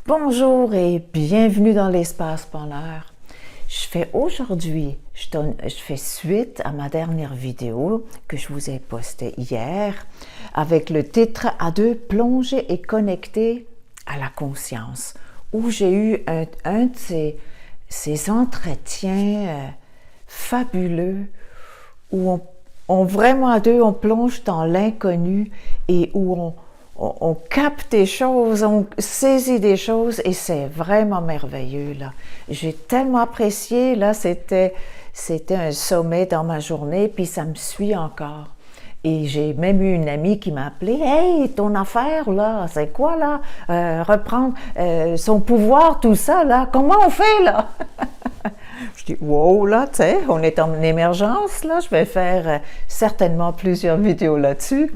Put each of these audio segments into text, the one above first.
Bonjour et bienvenue dans l'espace bonheur. Aujourd'hui, je fais suite à ma dernière vidéo que je vous ai postée hier avec le titre « À deux, plonger et connecter à la conscience » où j'ai eu un de ces entretiens fabuleux où on vraiment à deux, on plonge dans l'inconnu et où on capte des choses, on saisit des choses et c'est vraiment merveilleux, là. J'ai tellement apprécié, là, c'était un sommet dans ma journée, puis ça me suit encore. Et j'ai même eu une amie qui m'a appelé « Hey, ton affaire, là, c'est quoi, là? Reprendre son pouvoir, tout ça, là, comment on fait, là? » Je dis « Wow, là, tu sais, on est en émergence, là, je vais faire certainement plusieurs vidéos là-dessus. »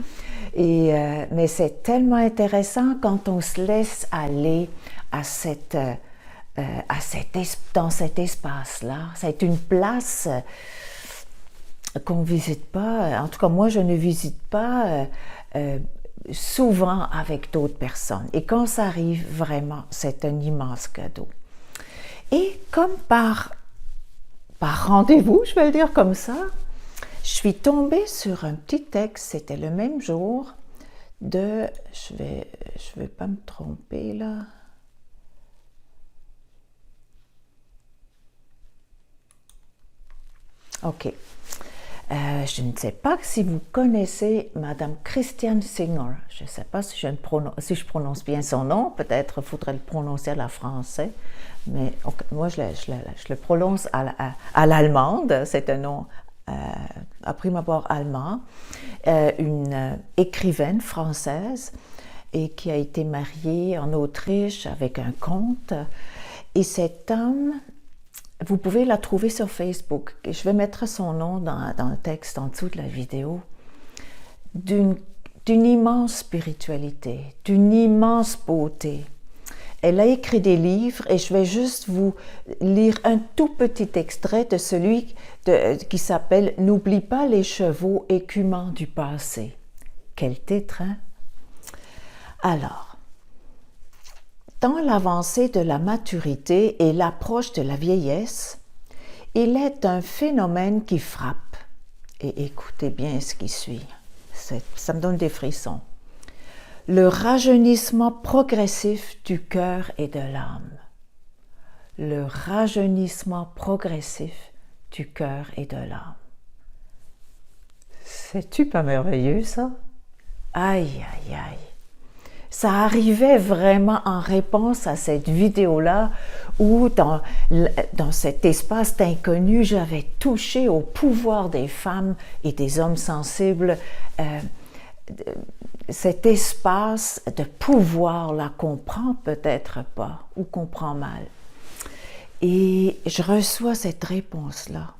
Mais c'est tellement intéressant quand on se laisse aller à dans cet espace-là. C'est une place qu'on ne visite pas. En tout cas, moi, je ne visite pas souvent avec d'autres personnes. Et quand ça arrive, vraiment, c'est un immense cadeau. Et comme par rendez-vous, je vais le dire comme ça, je suis tombée sur un petit texte, c'était le même jour, je vais pas me tromper là. Ok. Je ne sais pas si vous connaissez Madame Christiane Singer. Je ne sais pas si je prononce bien son nom. Peut-être faudrait le prononcer à la française. Mais okay, moi, je le prononce à l'allemande. C'est un nom à prime abord allemand. Une écrivaine française et qui a été mariée en Autriche avec un comte. Et cet homme, vous pouvez la trouver sur Facebook. Je vais mettre son nom dans le texte en dessous de la vidéo. D'une immense spiritualité, d'une immense beauté. Elle a écrit des livres et je vais juste vous lire un tout petit extrait de celui qui s'appelle « N'oublie pas les chevaux écumants du passé ». Quel titre, hein? Alors, dans l'avancée de la maturité et l'approche de la vieillesse, il est un phénomène qui frappe. Et écoutez bien ce qui suit, ça me donne des frissons. Le rajeunissement progressif du cœur et de l'âme. Le rajeunissement progressif du cœur et de l'âme. C'est-tu pas merveilleux, ça? Aïe, aïe, aïe. Ça arrivait vraiment en réponse à cette vidéo-là où, dans cet espace inconnu, j'avais touché au pouvoir des femmes et des hommes sensibles, cet espace de pouvoir là qu'on prend peut-être pas ou qu'on prend mal. Et je reçois cette réponse-là.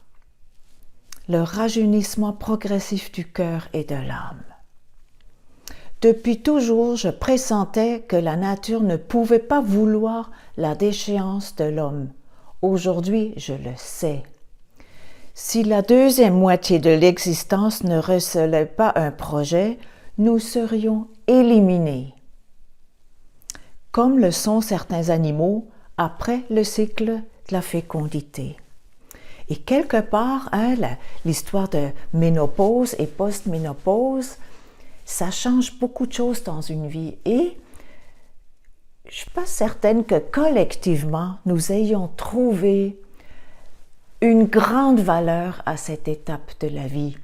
Le rajeunissement progressif du cœur et de l'âme. Depuis toujours, je pressentais que la nature ne pouvait pas vouloir la déchéance de l'homme. Aujourd'hui, je le sais. Si la deuxième moitié de l'existence ne recelait pas un projet, nous serions éliminés. Comme le sont certains animaux après le cycle de la fécondité. Et quelque part, hein, l'histoire de ménopause et post-ménopause, ça change beaucoup de choses dans une vie et je ne suis pas certaine que collectivement, nous ayons trouvé une grande valeur à cette étape de la vie,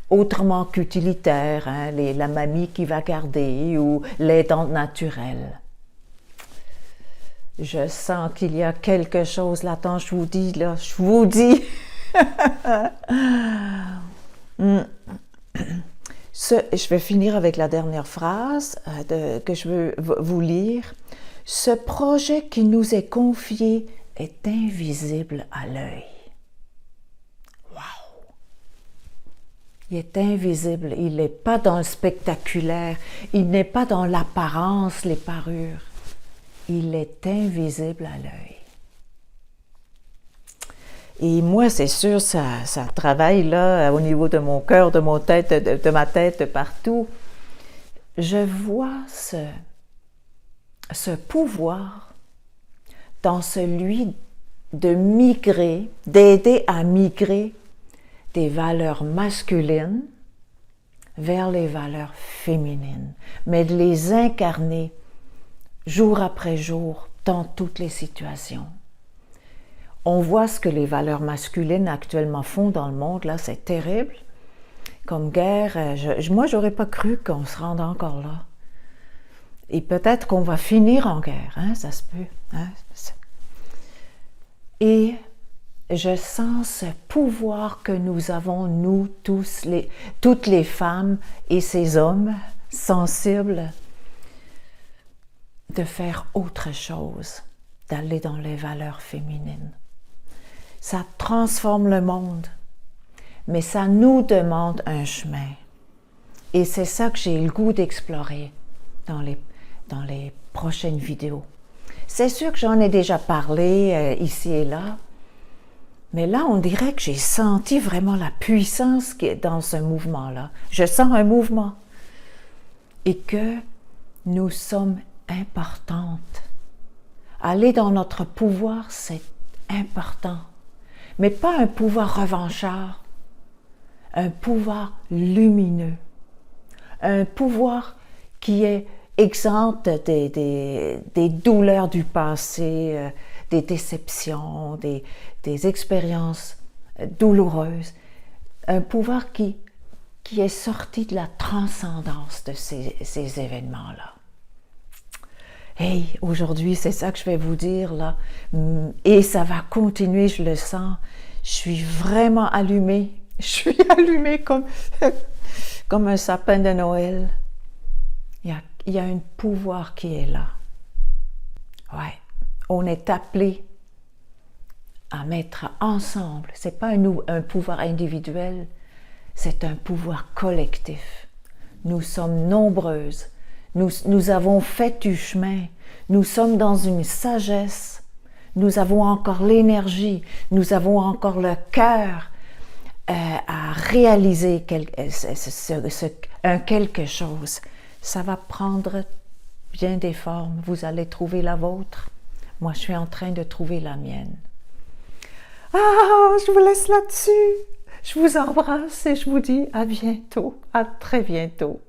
autrement qu'utilitaire, hein, la mamie qui va garder ou l'aidante naturelle. Je sens qu'il y a quelque chose là-dedans, je vous dis, là, je vous dis. Je vais finir avec la dernière phrase que je veux vous lire. Ce projet qui nous est confié est invisible à l'œil. Wow! Il est invisible, il n'est pas dans le spectaculaire, il n'est pas dans l'apparence, les parures. Il est invisible à l'œil. Et moi, c'est sûr, ça travaille là, au niveau de mon cœur, de ma tête, de ma tête, de partout. Je vois ce pouvoir dans celui de migrer, d'aider à migrer des valeurs masculines vers les valeurs féminines, mais de les incarner jour après jour dans toutes les situations. On voit ce que les valeurs masculines actuellement font dans le monde, là, c'est terrible. Comme guerre, moi, j'aurais pas cru qu'on se rende encore là. Et peut-être qu'on va finir en guerre, hein, ça se peut. Hein? Et je sens ce pouvoir que nous avons, nous tous, toutes les femmes et ces hommes sensibles, de faire autre chose, d'aller dans les valeurs féminines. Ça transforme le monde, mais ça nous demande un chemin. Et c'est ça que j'ai le goût d'explorer dans les prochaines vidéos. C'est sûr que j'en ai déjà parlé ici et là, mais là, on dirait que j'ai senti vraiment la puissance qui est dans ce mouvement-là. Je sens un mouvement et que nous sommes importantes. Aller dans notre pouvoir, c'est important, mais pas un pouvoir revanchard, un pouvoir lumineux, un pouvoir qui est exempt des douleurs du passé, des déceptions, des expériences douloureuses, un pouvoir qui est sorti de la transcendance de ces événements-là. Hey, aujourd'hui, c'est ça que je vais vous dire, là, et ça va continuer, je le sens. Je suis vraiment allumée, je suis allumée comme un sapin de Noël. Il y a un pouvoir qui est là. Ouais, on est appelé à mettre ensemble. C'est pas un pouvoir individuel, c'est un pouvoir collectif. Nous sommes nombreuses. Nous avons fait du chemin. Nous sommes dans une sagesse. Nous avons encore l'énergie. Nous avons encore le cœur à réaliser quelque chose. Ça va prendre bien des formes. Vous allez trouver la vôtre. Moi, je suis en train de trouver la mienne. Ah, je vous laisse là-dessus. Je vous embrasse et je vous dis à bientôt, à très bientôt.